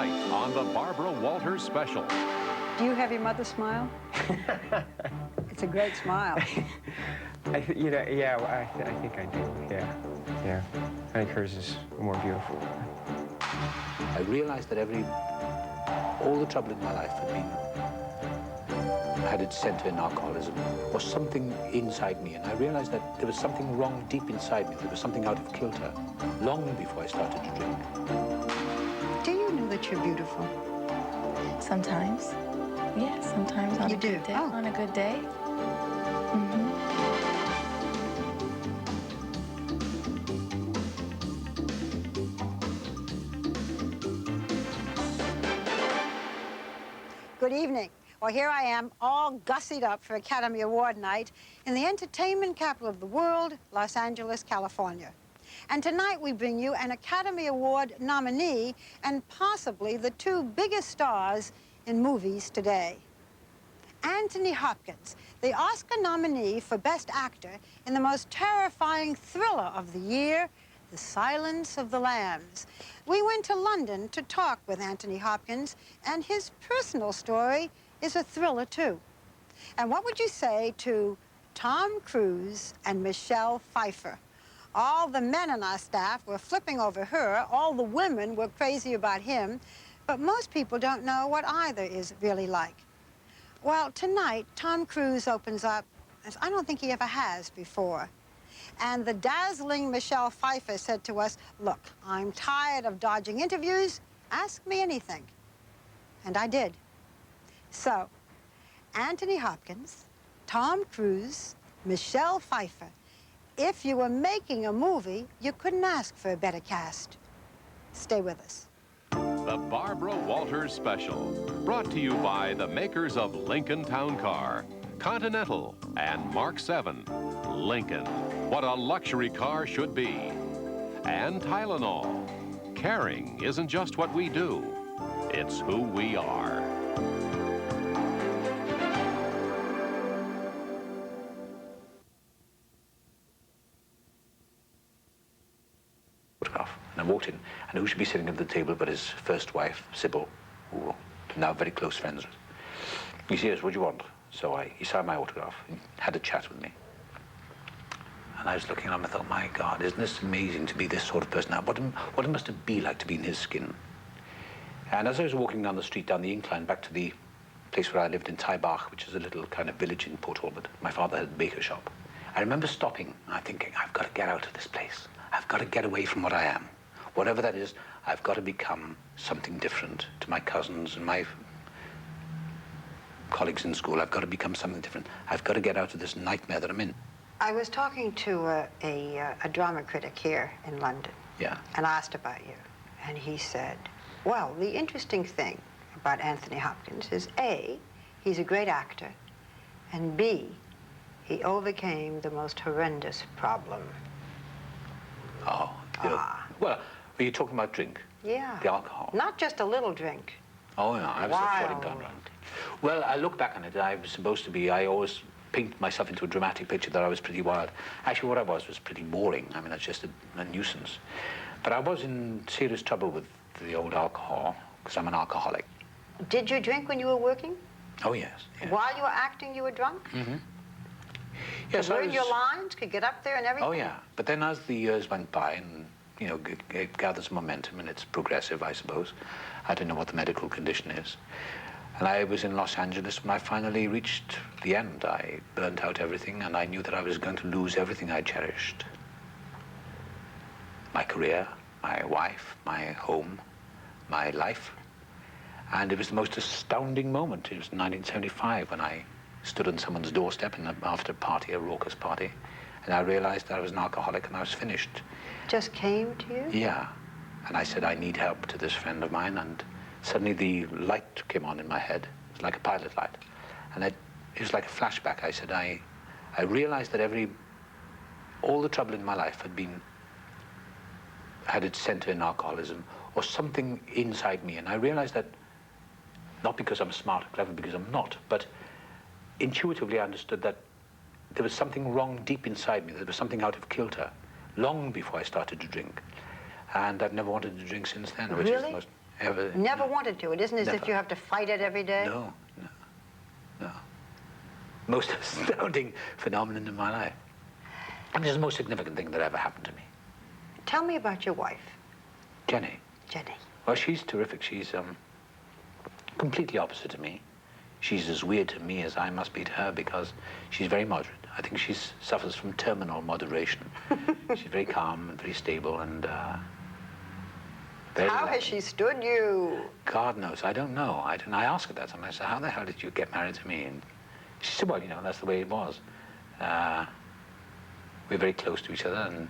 tonight on the Barbara Walters Special. Do you have your mother's smile? It's a great smile. I think I do, yeah. I think hers is more beautiful. I realized that all the trouble in my life had its center in alcoholism, or something inside me, and I realized that there was something wrong deep inside me. There was something out of kilter, long before I started to drink. Do you know that you're beautiful? Sometimes. Yeah, sometimes on You a do? good day. Oh. On a good day. Good evening. Well, here I am, all gussied up for Academy Award night in the entertainment capital of the world, Los Angeles, California. And tonight we bring you an Academy Award nominee and possibly the two biggest stars in movies today. Anthony Hopkins, the Oscar nominee for Best Actor in the most terrifying thriller of the year, The Silence of the Lambs. We went to London to talk with Anthony Hopkins, and his personal story is a thriller, too. And what would you say to Tom Cruise and Michelle Pfeiffer? All the men on our staff were flipping over her, all the women were crazy about him, but most people don't know what either is really like. Well, tonight, Tom Cruise opens up, as I don't think he ever has before. And the dazzling Michelle Pfeiffer said to us, look, I'm tired of dodging interviews. Ask me anything. And I did. So, Anthony Hopkins, Tom Cruise, Michelle Pfeiffer. If you were making a movie, you couldn't ask for a better cast. Stay with us. The Barbara Walters Special, brought to you by the makers of Lincoln Town Car, Continental, and Mark 7. Lincoln, what a luxury car should be. And Tylenol. Caring isn't just what we do, it's who we are. And I walked in, and who should be sitting at the table but his first wife, Sybil, who I'm now very close friends with. He says, what do you want? So he signed my autograph and had a chat with me. And I was looking at him, I thought, my God, isn't this amazing to be this sort of person? Now, what it must have been like to be in his skin. And as I was walking down the street, down the incline, back to the place where I lived in Taibach, which is a little kind of village in Port Talbot, my father had a baker shop. I remember stopping and thinking, I've got to get out of this place. I've got to get away from what I am. Whatever that is, I've got to become something different to my cousins and my colleagues in school. I've got to become something different. I've got to get out of this nightmare that I'm in. I was talking to a drama critic here in London. Yeah. And asked about you. And he said, well, the interesting thing about Anthony Hopkins is A, he's a great actor, and B, he overcame the most horrendous problem. Oh, well, are you talking about drink? Yeah. The alcohol? Not just a little drink. Oh, yeah, I was floating down. Wild. Well, I look back on it, I was supposed to be, I always paint myself into a dramatic picture that I was pretty wild. Actually, what I was pretty boring. I mean, that's just a nuisance. But I was in serious trouble with the old alcohol, because I'm an alcoholic. Did you drink when you were working? Oh, yes. While you were acting, you were drunk? Mm-hmm. Yes, Learned your lines, could get up there and everything? Oh, yeah. But then as the years went by and, you know, it gathers momentum and it's progressive, I suppose. I don't know what the medical condition is. And I was in Los Angeles when I finally reached the end. I burnt out everything and I knew that I was going to lose everything I cherished. My career, my wife, my home, my life. And it was the most astounding moment. It was 1975 when I stood on someone's doorstep after a party, a raucous party, and I realized that I was an alcoholic and I was finished. Just came to you? Yeah. And I said, I need help to this friend of mine, and suddenly the light came on in my head. It was like a pilot light. And it was like a flashback. I said, I realized that all the trouble in my life had its center in alcoholism, or something inside me. And I realized that, not because I'm smart or clever, because I'm not, but intuitively I understood that there was something wrong deep inside me. There was something out of kilter, long before I started to drink. And I've never wanted to drink since then. Which Really? is the most, Ever. Never wanted to. It isn't as if Never. you have to fight it every day. No. Most astounding phenomenon in my life. I mean, it's the most significant thing that ever happened to me. Tell me about your wife, Jenny. Jenny. Well, she's terrific. She's completely opposite to me. She's as weird to me as I must be to her because she's very moderate. I think she suffers from terminal moderation. She's very calm and very stable and very How relaxed. has she stood you? God knows. I don't know. I ask her that sometimes. I say, how the hell did you get married to me? And she said, well, you know, that's the way it was. We're very close to each other, and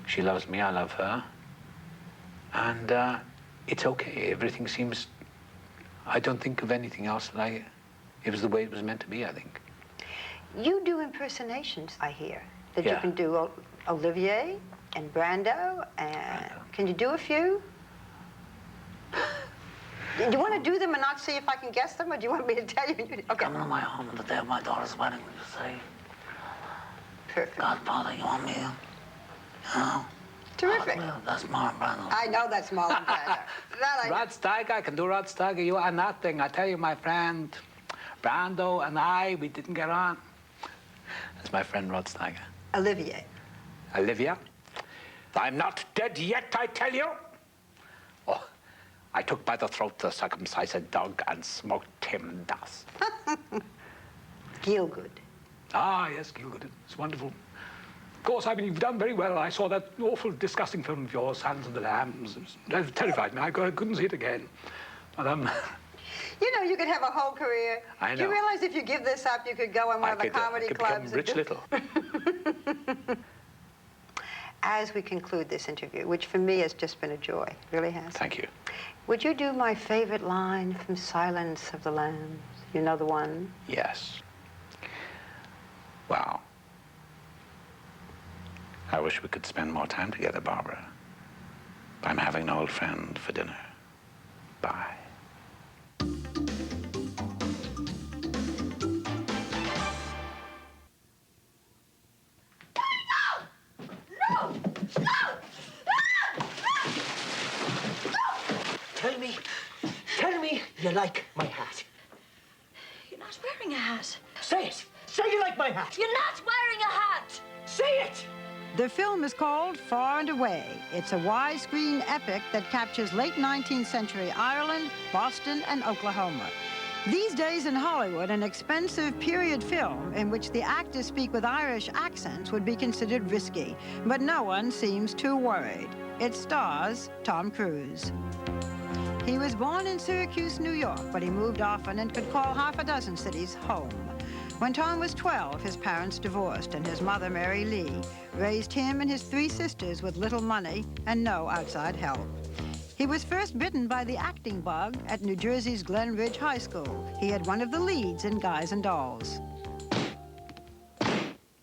she loves me, I love her. And it's okay. Everything seems... I don't think of anything else like it was the way it was meant to be, I think. You do impersonations, I hear, that you Yeah. can do Olivier and Brando, and can you do a few? Do you want to do them and not see if I can guess them, or do you want me to tell you? Okay. Coming to my home on the day of my daughter's wedding, you say, Perfect. Godfather, you want me to, you know? Terrific. Well, that's Marlon Brando. I know that's Marlon Brando. That I know. Rod Steiger, I can do Rod Steiger. You are nothing. I tell you, my friend, Brando and I, we didn't get on. That's my friend Rod Steiger. Olivier. Olivia, I'm not dead yet, I tell you. Oh, I took by the throat the circumcised dog and smoked him thus. Gielgud. Ah, yes, Gilgood. It's wonderful. Of course, I mean, you've done very well. I saw that awful, disgusting film of yours, Sons of the Lambs. It terrified me. I couldn't see it again. But, You know, you could have a whole career. I Do you know. realize if you give this up, you could go in one of the comedy I could clubs? become and Rich do- Little. As we conclude this interview, which for me has just been a joy, really has. Thank you. Would you do my favorite line from Silence of the Lambs? You know the one? Yes. Wow. I wish we could spend more time together, Barbara. I'm having an old friend for dinner. Bye. Tell me you like my hat. You're not wearing a hat. Say it. Say you like my hat. You're not wearing a hat! Say it. The film is called Far and Away. It's a widescreen epic that captures late 19th century Ireland, Boston, and Oklahoma. These days in Hollywood, an expensive period film in which the actors speak with Irish accents would be considered risky, but no one seems too worried. It stars Tom Cruise. He was born in Syracuse, New York, but he moved often and could call half a dozen cities home. When Tom was 12, his parents divorced, and his mother, Mary Lee, raised him and his 3 sisters with little money and no outside help. He was first bitten by the acting bug at New Jersey's Glen Ridge High School. He had one of the leads in Guys and Dolls.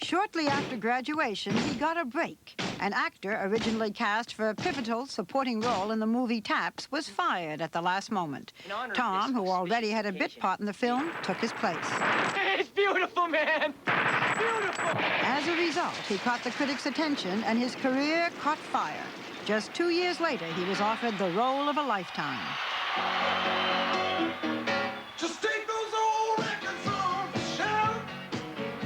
Shortly after graduation, he got a break. An actor originally cast for a pivotal supporting role in the movie Taps was fired at the last moment. Tom, who already had a bit part in the film, took his place. It's beautiful, man. Beautiful. As a result, he caught the critics' attention and his career caught fire. Just 2 years later, he was offered the role of a lifetime. Just take those old records off the shelf.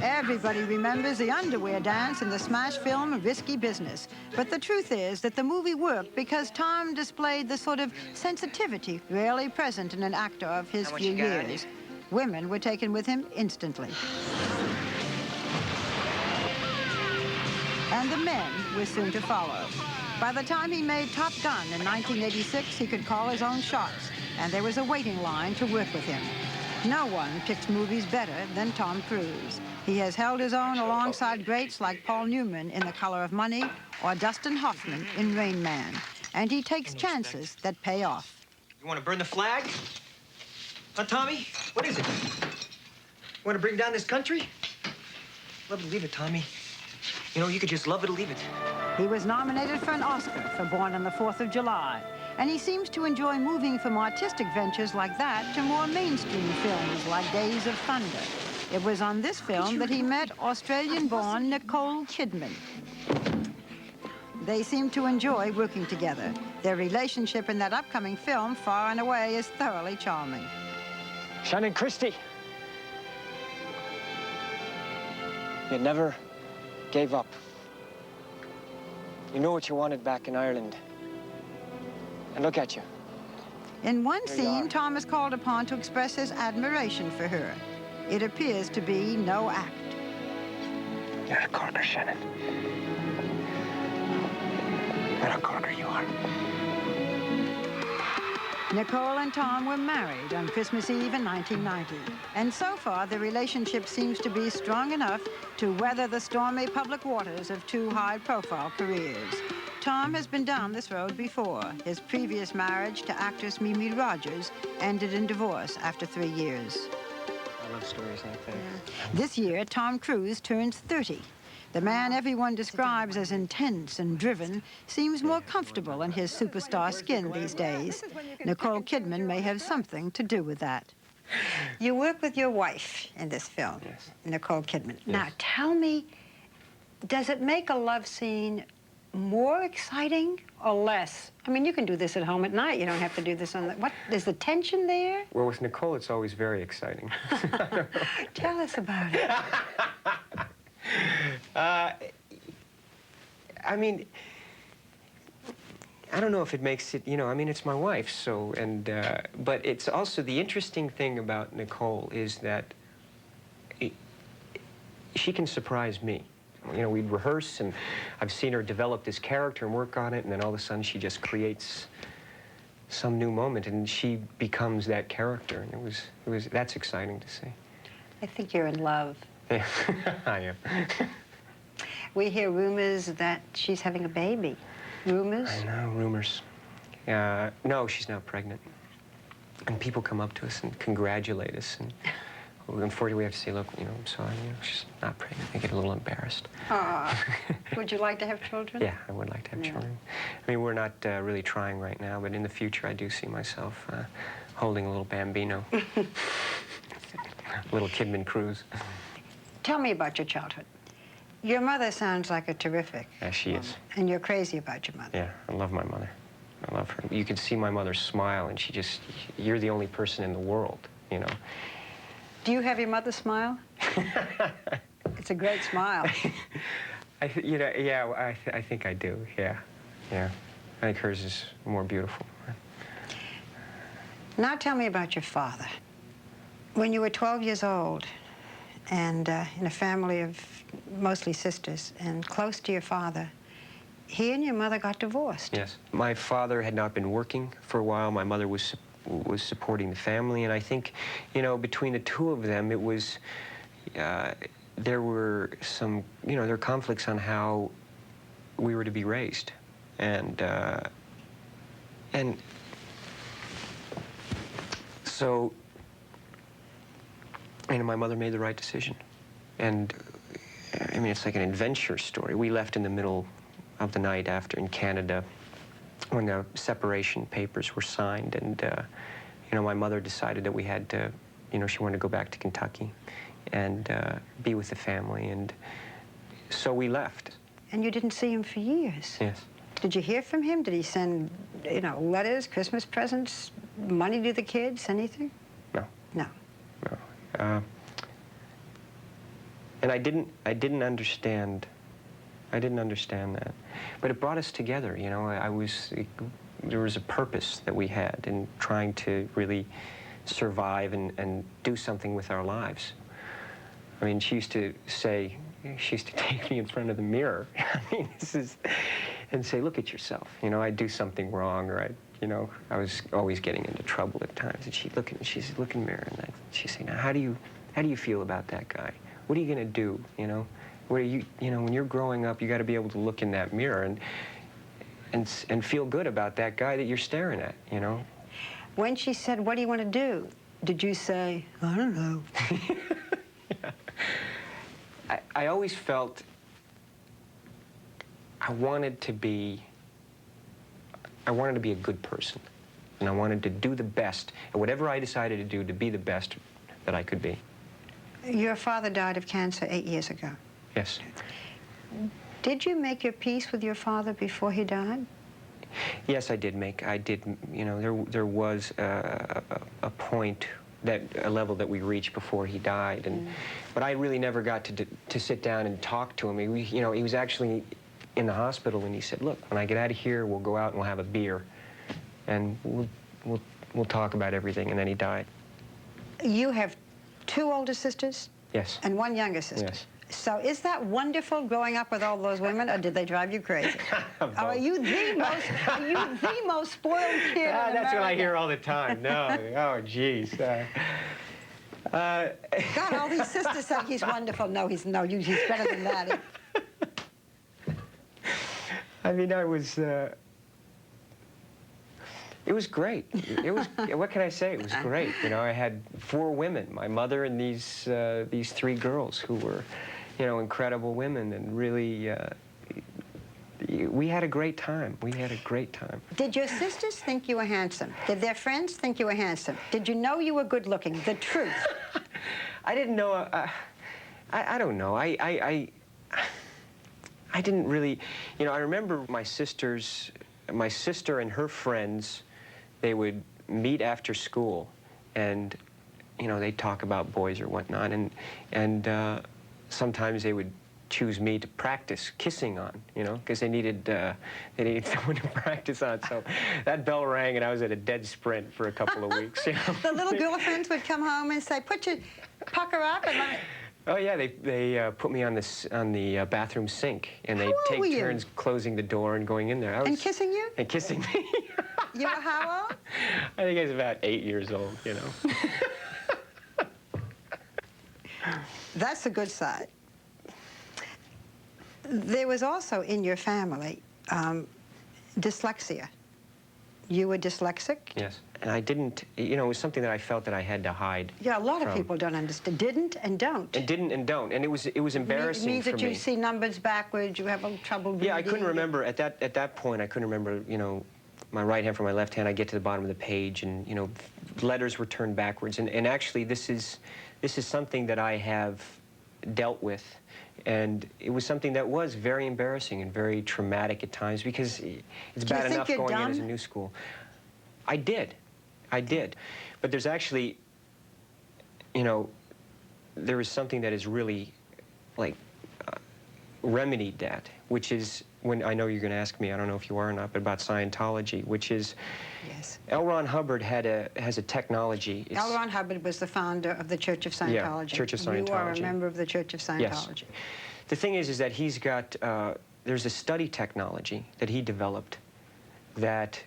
Everybody remembers the underwear dance in the smash film Risky Business. But the truth is that the movie worked because Tom displayed the sort of sensitivity rarely present in an actor of his few years. Women were taken with him instantly. And the men were soon to follow. By the time he made Top Gun in 1986, he could call his own shots, and there was a waiting line to work with him. No one picks movies better than Tom Cruise. He has held his own alongside greats like Paul Newman in The Color of Money or Dustin Hoffman in Rain Man, and he takes chances that pay off. You want to burn the flag? Huh, Tommy? What is it? Want to bring down this country? Love it or leave it, Tommy. You know, you could just love it or leave it. He was nominated for an Oscar for Born on the 4th of July, and he seems to enjoy moving from artistic ventures like that to more mainstream films like Days of Thunder. It was on this film that he met Australian-born Nicole Kidman. they seem to enjoy working together. Their relationship in that upcoming film, far and away, is thoroughly charming. Shannon Christie. You never gave up. You knew what you wanted back in Ireland. And look at you. In one Here you scene, are. Tom is called upon to express his admiration for her. It appears to be no act. You're a corker, Shannon. What a corker you are. Nicole and Tom were married on Christmas Eve in 1990. And so far, the relationship seems to be strong enough to weather the stormy public waters of two high-profile careers. Tom has been down this road before. His previous marriage to actress Mimi Rogers ended in divorce after 3 years. I love stories like that. This year, Tom Cruise turns 30. The man everyone describes as intense and driven seems more comfortable in his superstar skin these days. Nicole Kidman may have something to do with that. You work with your wife in this film, Yes. Nicole Kidman. Yes. Now, tell me, does it make a love scene more exciting or less? I mean, you can do this at home at night. You don't have to do this on the... What, is the tension there? Well, with Nicole, it's always very exciting. Tell us about it. I mean, I don't know if it makes it, I mean, it's my wife, so, but it's also, the interesting thing about Nicole is that she can surprise me. We'd rehearse, and I've seen her develop this character and work on it, and then all of a sudden she just creates some new moment, and she becomes that character, and that's exciting to see. I think you're in love. Yeah, I am. We hear rumors that she's having a baby. Rumors? I know, rumors. No, she's not pregnant. And people come up to us and congratulate us, and unfortunately we have to say, look, I'm sorry, she's not pregnant. They get a little embarrassed. Would you like to have children? Yeah, I would like to have children. I mean, we're not really trying right now, but in the future I do see myself holding a little bambino. Little Kidman Cruise. Tell me about your childhood. Your mother sounds like a terrific Yeah, she woman, is. and you're crazy about your mother. Yeah, I love my mother. I love her. You can see my mother smile, and you're the only person in the world, Do you have your mother smile? It's a great smile. I think I do, yeah. I think hers is more beautiful. Now tell me about your father. When you were 12 years old, and in a family of mostly sisters, and close to your father, he and your mother got divorced. Yes. My father had not been working for a while. My mother was supporting the family, and I think, between the two of them, it was, there were some, there were conflicts on how we were to be raised. And so, my mother made the right decision. And, I mean, it's like an adventure story. We left in the middle of the night in Canada, when the separation papers were signed, and, my mother decided that we had to, she wanted to go back to Kentucky and be with the family, and so we left. And you didn't see him for years? Yes. Did you hear from him? Did he send, letters, Christmas presents, money to the kids, anything? No. No. No. And I didn't understand that. But it brought us together, there was a purpose that we had in trying to really survive and do something with our lives. I mean, she used to take me in front of the mirror, and say, look at yourself. I'd do something wrong, or I was always getting into trouble at times. And she'd look in the mirror, and she'd say, now, how do you feel about that guy? What are you going to do, when you're growing up, you got to be able to look in that mirror and feel good about that guy that you're staring at, When she said, what do you want to do? Did you say, I don't know? Yeah. I always felt I wanted to be a good person, and I wanted to do the best, and whatever I decided to do, to be the best that I could be. Your father died of cancer 8 years ago. Yes. Did you make your peace with your father before he died? Yes, I did, you know, there was a point, a level that we reached before he died, but I really never got to sit down and talk to him. You know, he was actually in the hospital, and he said, look, when I get out of here, we'll go out and we'll have a beer, and we'll talk about everything, and then he died. You have 2 older sisters? Yes. And 1 younger sister? Yes. So is that wonderful growing up with all those women, or did they drive you crazy? Or are you the most spoiled kid in That's America? what I hear all the time. No, oh, geez. God, all these sisters say he's wonderful. No, he's better than that. I mean, it was great. It was, what can I say? It was great. You know, I had 4 women, my mother and these 3 girls who were, you know, incredible women, and really, we had a great time. We had a great time. Did your sisters think you were handsome? Did their friends think you were handsome? Did you know you were good looking? The truth. I didn't know, I don't know. I didn't really, you know, I remember my sister and her friends, they would meet after school, and, you know, they'd talk about boys or whatnot, and sometimes they would choose me to practice kissing on, you know, because they needed someone to practice on. So that bell rang, and I was at a dead sprint for a couple of weeks. You know? The little girlfriends would come home and say, pucker up, and let me... Oh yeah, they put me on the bathroom sink, and they'd take turns closing the door and going in there. And kissing you? And kissing me. You were how old? I think I was about 8 years old, you know. That's a good side. There was also in your family dyslexia. You were dyslexic? Yes. And I didn't, you know, it was something that I felt that I had to hide. Yeah, a lot of people don't understand. Didn't and don't. And didn't and don't. And it was embarrassing for me. It means that you see numbers backwards, you have a trouble reading. Yeah, I couldn't remember, at that point, I couldn't remember, you know, my right hand from my left hand. I get to the bottom of the page, and, you know, letters were turned backwards. And actually, this is something that I have dealt with. And it was something that was very embarrassing and very traumatic at times, because it's bad enough going in as a new school. I did. But there's actually, you know, there is something that is really, like, remedied that, which is, when I know you're going to ask me, I don't know if you are or not, but about Scientology, which is, yes. L. Ron Hubbard has a technology. L. Ron Hubbard was the founder of the Church of Scientology. Yeah, Church of Scientology. You are a member of the Church of Scientology. Yes. The thing is that he's got, there's a study technology that he developed that,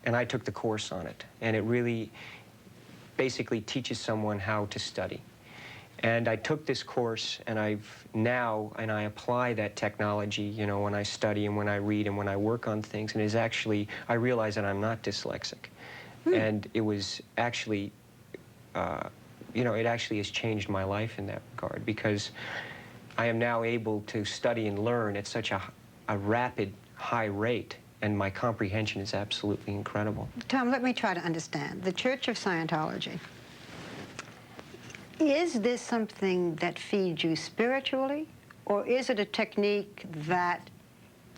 and I took the course on it, and it really basically teaches someone how to study. And I took this course, and I apply that technology, you know, when I study and when I read and when I work on things, and it's actually, I realize that I'm not dyslexic. And it was actually, you know, it actually has changed my life in that regard, because I am now able to study and learn at such a rapid, high rate, and my comprehension is absolutely incredible. Tom, let me try to understand. The Church of Scientology, is this something that feeds you spiritually, or is it a technique that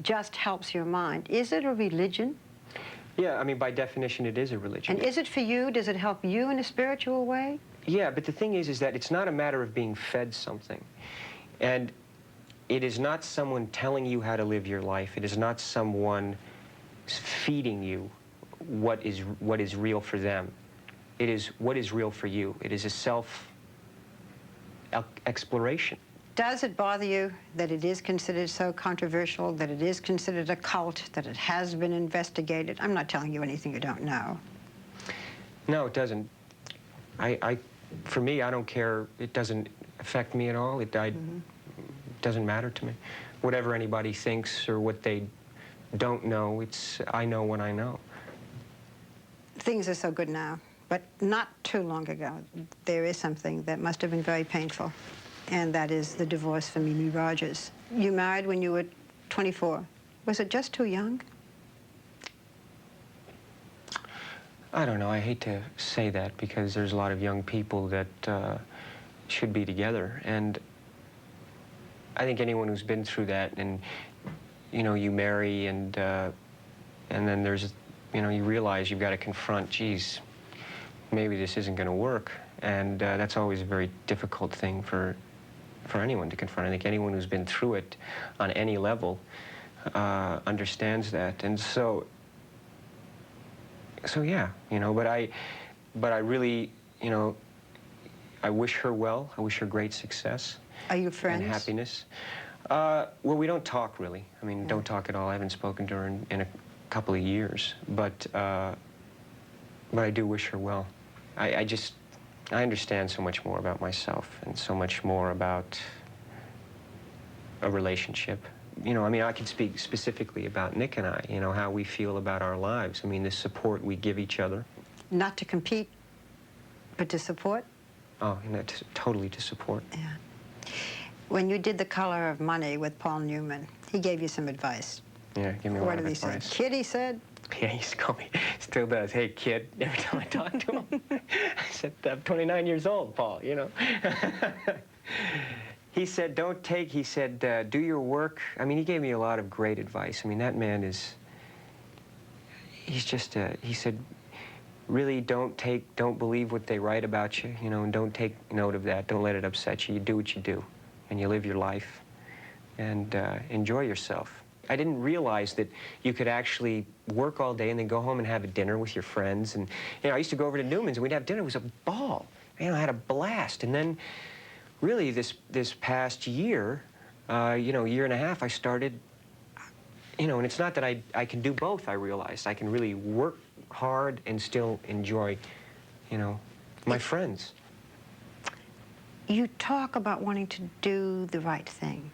just helps your mind? Is it a religion? Yeah, I mean, by definition, it is a religion. And is it for you? Does it help you in a spiritual way? Yeah, but the thing is that it's not a matter of being fed something. And it is not someone telling you how to live your life. It is not someone feeding you what is real for them. It is what is real for you. It is a self-exploration. Does it bother you that it is considered so controversial, that it is considered a cult, that it has been investigated? I'm not telling you anything you don't know. No, it doesn't. For me, I don't care. It doesn't affect me at all. It doesn't matter to me. Whatever anybody thinks or what they don't know, I know what I know. Things are so good now, but not too long ago, there is something that must have been very painful, and that is the divorce from Mimi Rogers. You married when you were 24. Was it just too young? I don't know. I hate to say that, because there's a lot of young people that should be together, and I think anyone who's been through that, and you know, you marry, and then there's, you know, you realize you've got to confront, geez, maybe this isn't going to work, and that's always a very difficult thing for anyone to confront. I think anyone who's been through it on any level understands that, and so yeah, you know. But I really, you know, I wish her well. I wish her great success. Are you friends? And happiness. Well, we don't talk really. I mean, don't talk at all. I haven't spoken to her in a couple of years, but I do wish her well. I understand so much more about myself and so much more about a relationship. You know, I mean, I can speak specifically about Nick and I, you know, how we feel about our lives. I mean, the support we give each other. Not to compete, but to support? Oh, you know, totally to support. Yeah. When you did The Color of Money with Paul Newman, he gave you some advice. Yeah, give me a lot of advice. What did he say? Kid, he said? Yeah, he used to call me, still does, hey, kid, every time I talk to him. I said, I'm 29 years old, Paul, you know. He said, he said, do your work. I mean, he gave me a lot of great advice. I mean, that man he's just, he said, really don't believe what they write about you, you know, and don't take note of that. Don't let it upset you. You do what you do, and you live your life, and enjoy yourself. I didn't realize that you could actually work all day and then go home and have a dinner with your friends. And, you know, I used to go over to Newman's and we'd have dinner. It was a ball. You know, I had a blast. And then, really, this past year, you know, year and a half, I started, you know, and it's not that I can do both, I realized. I can really work hard and still enjoy, you know, my friends. You talk about wanting to do the right thing,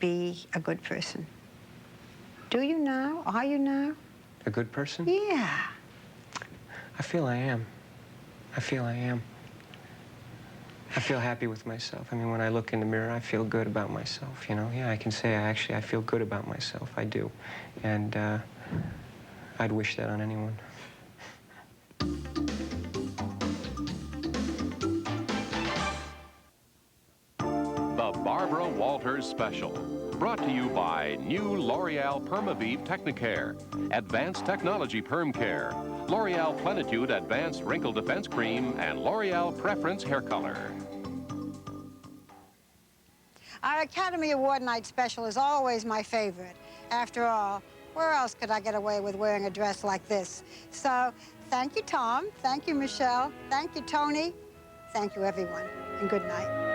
be a good person. Do you now? Are you now? A good person? Yeah. I feel I am. I feel I am. I feel happy with myself. I mean, when I look in the mirror, I feel good about myself, you know? Yeah, I can say I feel good about myself. I do. And I'd wish that on anyone. The Barbara Walters Special. Brought to you by new L'Oreal Permavive Technicare, Advanced Technology Perm Care, L'Oreal Plenitude Advanced Wrinkle Defense Cream, and L'Oreal Preference Hair Color. Our Academy Award Night Special is always my favorite. After all, where else could I get away with wearing a dress like this? So, thank you, Tom. Thank you, Michelle. Thank you, Tony. Thank you, everyone. And good night.